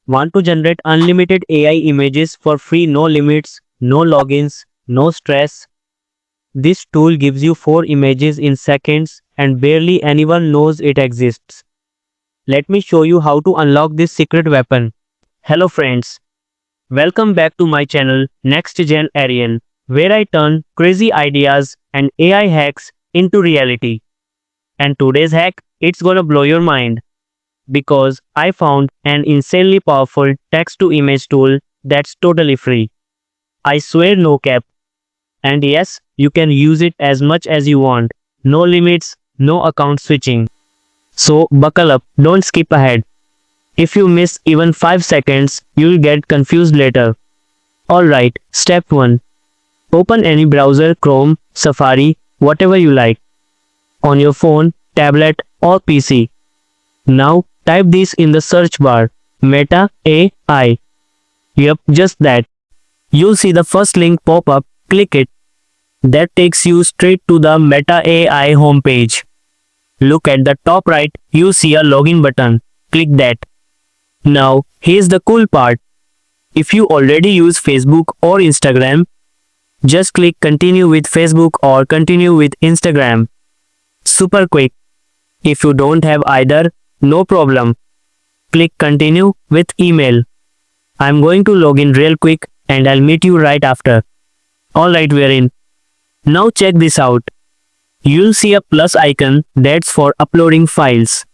Want to generate unlimited AI images for free, no limits, no logins, no stress? This tool gives you 4 images in seconds and barely anyone knows it exists. Let me show you how to unlock this secret weapon. Hello friends, welcome back to my channel Next Gen Aryan, where I turn crazy ideas and AI hacks into reality. And today's hack, it's gonna blow your mind because I found an insanely powerful text to image tool that's totally free. I swear, no cap. And yes, you can use it as much as you want. No limits, no account switching. So buckle up, don't skip ahead. If you miss even 5 seconds, you'll get confused later. Alright, step 1. Open any browser, Chrome, Safari, whatever you like. On your phone, tablet, or PC. Now, type this in the search bar. Meta AI. Yep, just that. You'll see the first link pop up, click it. That takes you straight to the Meta AI homepage. Look at the top right, you see a login button. Click that. Now, here's the cool part. If you already use Facebook or Instagram, just click continue with Facebook or continue with Instagram. Super quick. If you don't have either, no problem. Click continue with email. I'm going to log in real quick and I'll meet you right after. Alright, we're in. Now check this out. You'll see a plus icon that's for uploading files.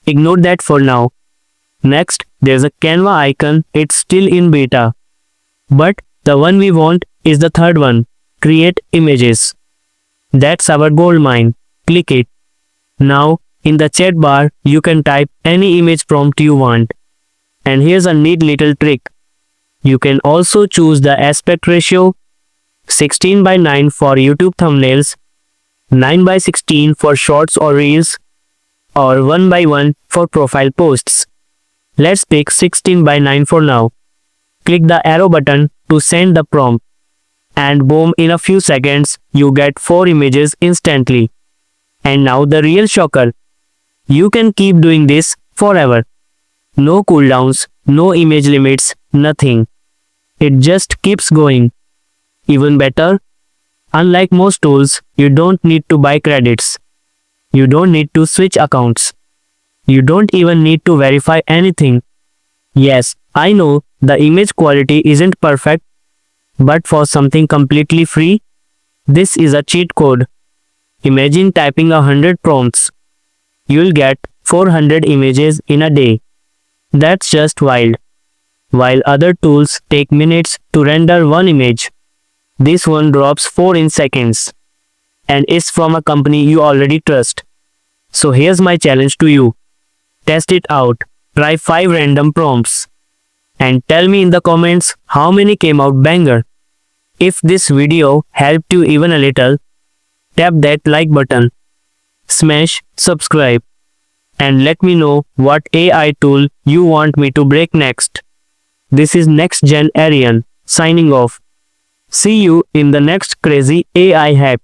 Ignore that for now. Next, there's a Canva icon, it's still in beta. But the one we want is the third one, create images. That's our gold mine. Click it. Now, in the chat bar, you can type any image prompt you want. And here's a neat little trick. You can also choose the aspect ratio, 16:9 for YouTube thumbnails, 9:16 for shorts or reels, or 1:1 for profile posts. Let's pick 16:9 for now. Click the arrow button to send the prompt. And boom, in a few seconds, you get 4 images instantly. And now the real shocker. You can keep doing this forever. No cooldowns, no image limits, nothing. It just keeps going. Even better, unlike most tools, you don't need to buy credits. You don't need to switch accounts. You don't even need to verify anything. Yes, I know the image quality isn't perfect, but for something completely free, this is a cheat code. Imagine typing 100 prompts. You'll get 400 images in a day. That's just wild. While other tools take minutes to render one image, this one drops 4 in seconds. And it's from a company you already trust. So here's my challenge to you. Test it out. Try 5 random prompts. And tell me in the comments how many came out banger. If this video helped you even a little, tap that like button. Smash subscribe. And let me know what AI tool you want me to break next. This is Next Gen Aryan, signing off. See you in the next crazy AI hack.